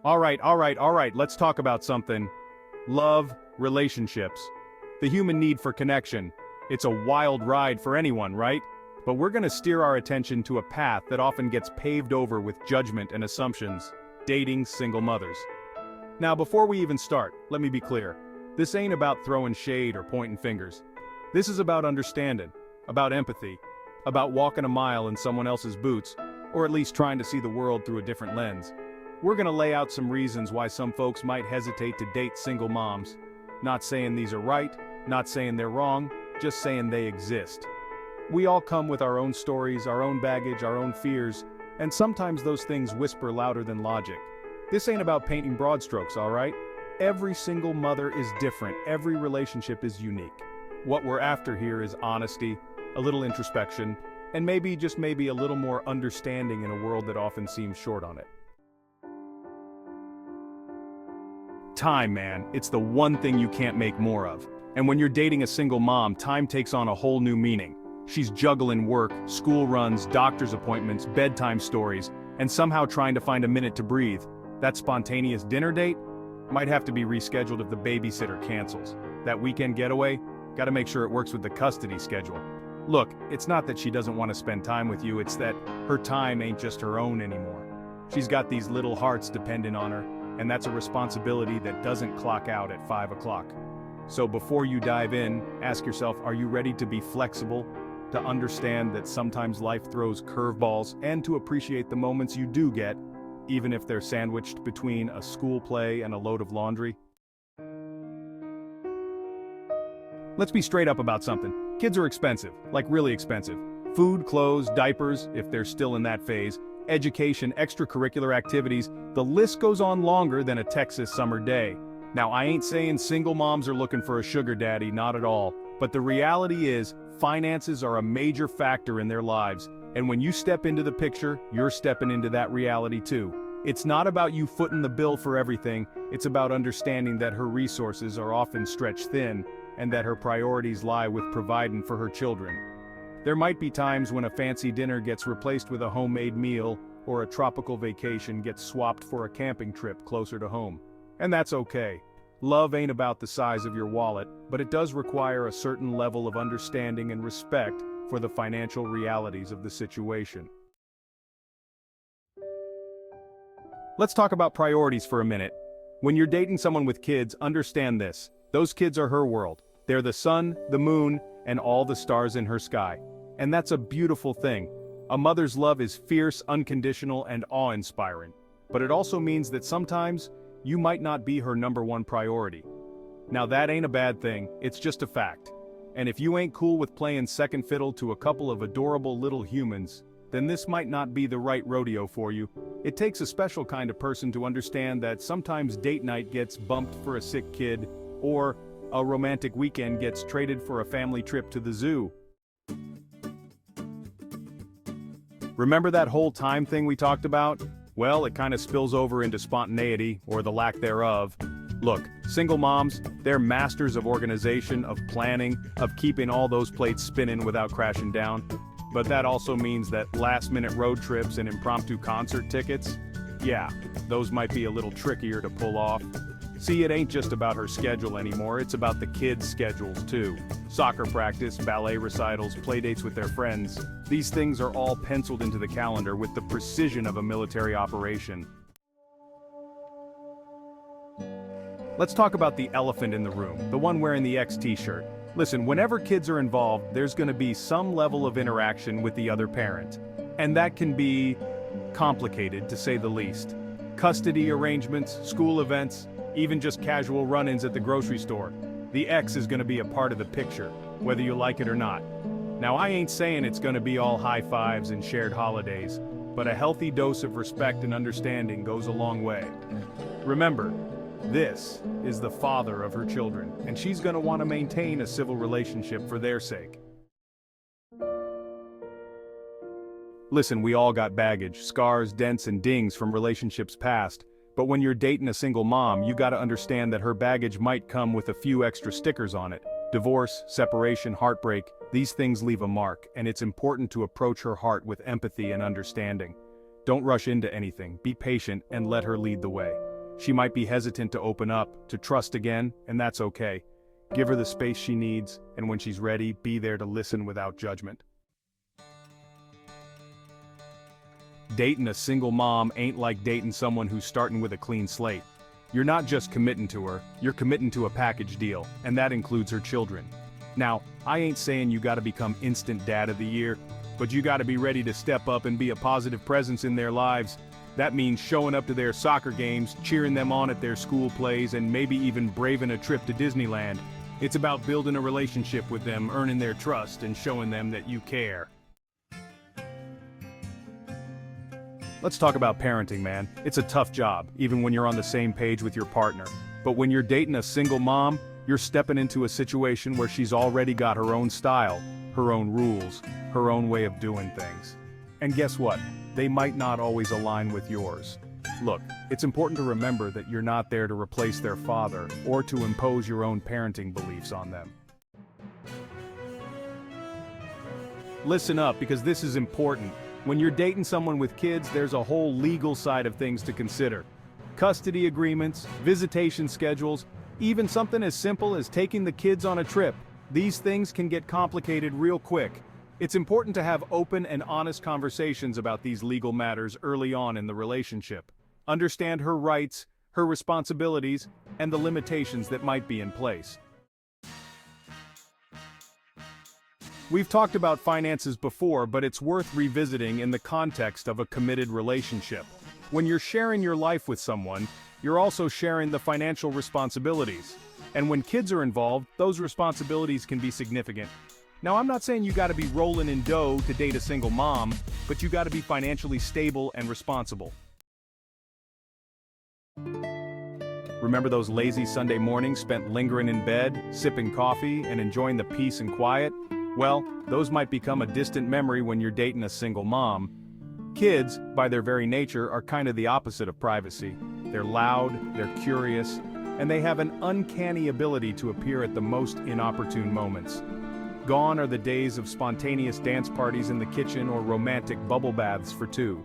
All right, let's talk about something. Love, relationships. The human need for connection. It's a wild ride for anyone, right? But we're gonna steer our attention to a path that often gets paved over with judgment and assumptions. Dating single mothers. Now, before we even start, let me be clear. This ain't about throwing shade or pointing fingers. This is about understanding, about empathy, about walking a mile in someone else's boots, or at least trying to see the world through a different lens. We're gonna lay out some reasons why some folks might hesitate to date single moms. Not saying these are right, not saying they're wrong, just saying they exist. We all come with our own stories, our own baggage, our own fears, and sometimes those things whisper louder than logic. This ain't about painting broad strokes, alright? Every single mother is different, every relationship is unique. What we're after here is honesty, a little introspection, and maybe, just maybe, a little more understanding in a world that often seems short on it. Time, man, it's the one thing you can't make more of. And when you're dating a single mom, time takes on a whole new meaning. She's juggling work, school runs, doctor's appointments, bedtime stories, and somehow trying to find a minute to breathe. That spontaneous dinner date might have to be rescheduled if the babysitter cancels. That weekend getaway, gotta make sure it works with the custody schedule. Look, it's not that she doesn't want to spend time with you, it's that her time ain't just her own anymore. She's got these little hearts dependent on her, and that's a responsibility that doesn't clock out at 5 o'clock. So before you dive in, ask yourself, are you ready to be flexible, to understand that sometimes life throws curveballs, and to appreciate the moments you do get, even if they're sandwiched between a school play and a load of laundry? Let's be straight up about something. Kids are expensive, like really expensive. Food, clothes, diapers, if they're still in that phase, education, extracurricular activities, the list goes on longer than a Texas summer day. Now, I ain't saying single moms are looking for a sugar daddy, not at all, but the reality is, finances are a major factor in their lives, and when you step into the picture, you're stepping into that reality too. It's not about you footing the bill for everything, it's about understanding that her resources are often stretched thin, and that her priorities lie with providing for her children. There might be times when a fancy dinner gets replaced with a homemade meal, or a tropical vacation gets swapped for a camping trip closer to home. And that's okay. Love ain't about the size of your wallet, but it does require a certain level of understanding and respect for the financial realities of the situation. Let's talk about priorities for a minute. When you're dating someone with kids, understand this. Those kids are her world. They're the sun, the moon, and all the stars in her sky. And that's a beautiful thing. A mother's love is fierce, unconditional, and awe-inspiring. But it also means that sometimes, you might not be her number one priority. Now that ain't a bad thing, it's just a fact. And if you ain't cool with playing second fiddle to a couple of adorable little humans, then this might not be the right rodeo for you. It takes a special kind of person to understand that sometimes date night gets bumped for a sick kid, or a romantic weekend gets traded for a family trip to the zoo. Remember that whole time thing we talked about? Well, it kind of spills over into spontaneity, or the lack thereof. Look, single moms, they're masters of organization, of planning, of keeping all those plates spinning without crashing down. But that also means that last-minute road trips and impromptu concert tickets, yeah, those might be a little trickier to pull off. See, it ain't just about her schedule anymore, it's about the kids' schedules too. Soccer practice, ballet recitals, playdates with their friends. These things are all penciled into the calendar with the precision of a military operation. Let's talk about the elephant in the room, the one wearing the X t-shirt. Listen, whenever kids are involved, there's gonna be some level of interaction with the other parent. And that can be complicated, to say the least. Custody arrangements, school events, even just casual run-ins at the grocery store. The X is gonna be a part of the picture, whether you like it or not. Now, I ain't saying it's gonna be all high fives and shared holidays, but a healthy dose of respect and understanding goes a long way. Remember, this is the father of her children, and she's gonna want to maintain a civil relationship for their sake. Listen, we all got baggage, scars, dents, and dings from relationships past, but when you're dating a single mom, you gotta understand that her baggage might come with a few extra stickers on it. Divorce, separation, heartbreak, these things leave a mark, and it's important to approach her heart with empathy and understanding. Don't rush into anything, be patient, and let her lead the way. She might be hesitant to open up, to trust again, and that's okay. Give her the space she needs, and when she's ready, be there to listen without judgment. Dating a single mom ain't like dating someone who's starting with a clean slate. You're not just committing to her, you're committing to a package deal, and that includes her children. Now, I ain't saying you gotta become instant dad of the year, but you gotta be ready to step up and be a positive presence in their lives. That means showing up to their soccer games, cheering them on at their school plays, and maybe even braving a trip to Disneyland. It's about building a relationship with them, earning their trust, and showing them that you care. Let's talk about parenting, man. It's a tough job, even when you're on the same page with your partner. But when you're dating a single mom, you're stepping into a situation where she's already got her own style, her own rules, her own way of doing things. And guess what? They might not always align with yours. Look, it's important to remember that you're not there to replace their father or to impose your own parenting beliefs on them. Listen up, because this is important. When you're dating someone with kids, there's a whole legal side of things to consider. Custody agreements, visitation schedules, even something as simple as taking the kids on a trip. These things can get complicated real quick. It's important to have open and honest conversations about these legal matters early on in the relationship. Understand her rights, her responsibilities, and the limitations that might be in place. We've talked about finances before, but it's worth revisiting in the context of a committed relationship. When you're sharing your life with someone, you're also sharing the financial responsibilities. And when kids are involved, those responsibilities can be significant. Now, I'm not saying you gotta be rolling in dough to date a single mom, but you gotta be financially stable and responsible. Remember those lazy Sunday mornings spent lingering in bed, sipping coffee, and enjoying the peace and quiet? Well, those might become a distant memory when you're dating a single mom. Kids, by their very nature, are kind of the opposite of privacy. They're loud, they're curious, and they have an uncanny ability to appear at the most inopportune moments. Gone are the days of spontaneous dance parties in the kitchen or romantic bubble baths for two.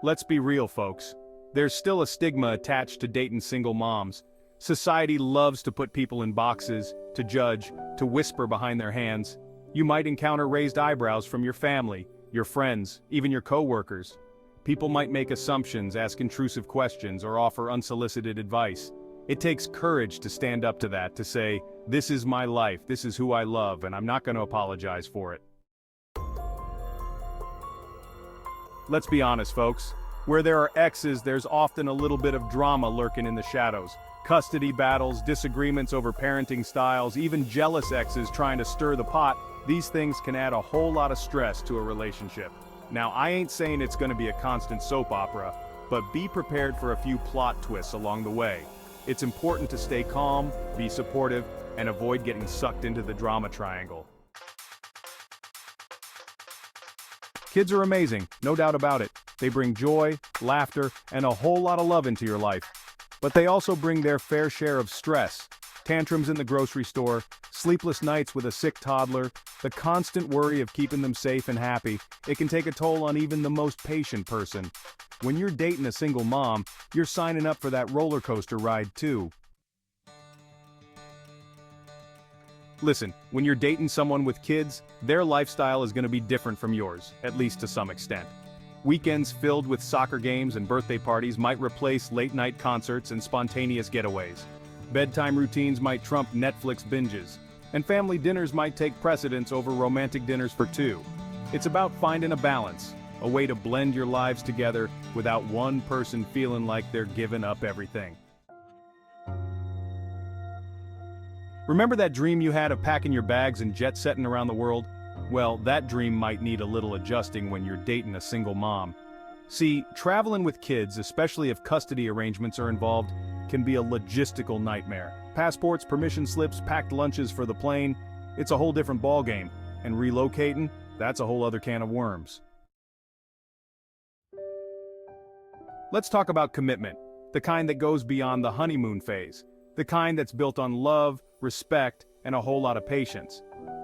Let's be real, folks. There's still a stigma attached to dating single moms. Society loves to put people in boxes, to judge, to whisper behind their hands. You might encounter raised eyebrows from your family, your friends, even your coworkers. People might make assumptions, ask intrusive questions, or offer unsolicited advice. It takes courage to stand up to that, to say, this is my life, this is who I love, and I'm not going to apologize for it. Let's be honest, folks. Where there are exes, there's often a little bit of drama lurking in the shadows. Custody battles, disagreements over parenting styles, even jealous exes trying to stir the pot. These things can add a whole lot of stress to a relationship. Now, I ain't saying it's going to be a constant soap opera, but be prepared for a few plot twists along the way. It's important to stay calm, be supportive, and avoid getting sucked into the drama triangle. Kids are amazing, no doubt about it. They bring joy, laughter, and a whole lot of love into your life. But they also bring their fair share of stress. Tantrums in the grocery store, sleepless nights with a sick toddler, the constant worry of keeping them safe and happy. It can take a toll on even the most patient person. When you're dating a single mom, you're signing up for that roller coaster ride too. Listen, when you're dating someone with kids, their lifestyle is going to be different from yours, at least to some extent. Weekends filled with soccer games and birthday parties might replace late-night concerts and spontaneous getaways. Bedtime routines might trump Netflix binges, and family dinners might take precedence over romantic dinners for two. It's about finding a balance, a way to blend your lives together without one person feeling like they're giving up everything. Remember that dream you had of packing your bags and jet-setting around the world? Well, that dream might need a little adjusting when you're dating a single mom. See, traveling with kids, especially if custody arrangements are involved, can be a logistical nightmare. Passports, permission slips, packed lunches for the plane, it's a whole different ballgame. And relocating, that's a whole other can of worms. Let's talk about commitment, the kind that goes beyond the honeymoon phase, the kind that's built on love, respect, and a whole lot of patience.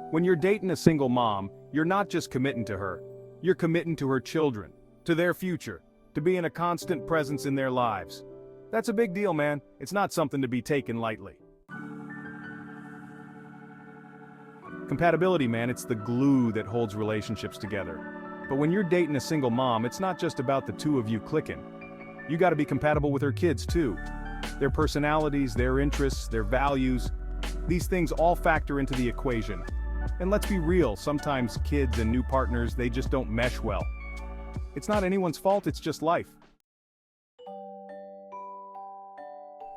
When you're dating a single mom, you're not just committing to her, you're committing to her children, to their future. to being a constant presence in their lives. That's a big deal, man. It's not something to be taken lightly. Compatibility, man, it's the glue that holds relationships together. But when you're dating a single mom, it's not just about the two of you clicking. You gotta be compatible with her kids too. Their personalities, their interests, their values, these things all factor into the equation. And let's be real, sometimes kids and new partners, they just don't mesh well. It's not anyone's fault, it's just life.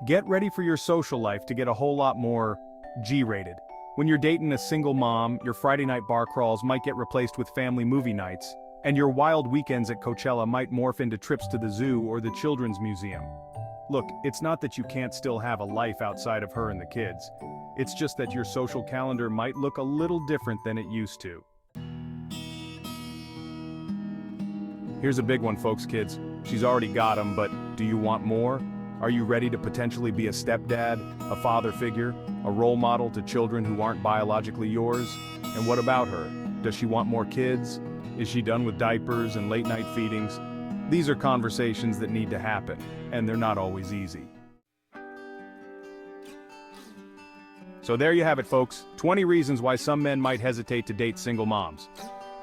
Get ready for your social life to get a whole lot more G-rated. When you're dating a single mom, your Friday night bar crawls might get replaced with family movie nights, and your wild weekends at Coachella might morph into trips to the zoo or the children's museum. Look, it's not that you can't still have a life outside of her and the kids. It's just that your social calendar might look a little different than it used to. Here's a big one, folks, kids. She's already got them, but do you want more? Are you ready to potentially be a stepdad, a father figure, a role model to children who aren't biologically yours? And what about her? Does she want more kids? Is she done with diapers and late-night feedings? These are conversations that need to happen, and they're not always easy. So there you have it, folks. 20 reasons why some men might hesitate to date single moms.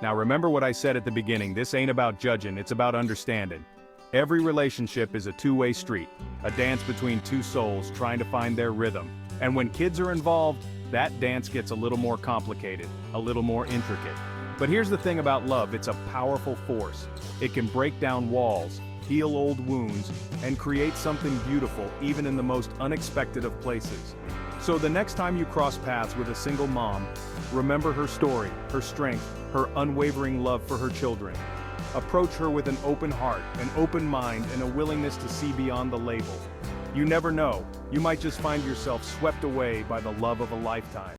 Now remember what I said at the beginning, this ain't about judging, it's about understanding. Every relationship is a two-way street, a dance between two souls trying to find their rhythm. And when kids are involved, that dance gets a little more complicated, a little more intricate. But here's the thing about love, it's a powerful force. It can break down walls, heal old wounds, and create something beautiful even in the most unexpected of places. So the next time you cross paths with a single mom, remember her story, her strength, her unwavering love for her children. Approach her with an open heart, an open mind, and a willingness to see beyond the label. You never know, you might just find yourself swept away by the love of a lifetime.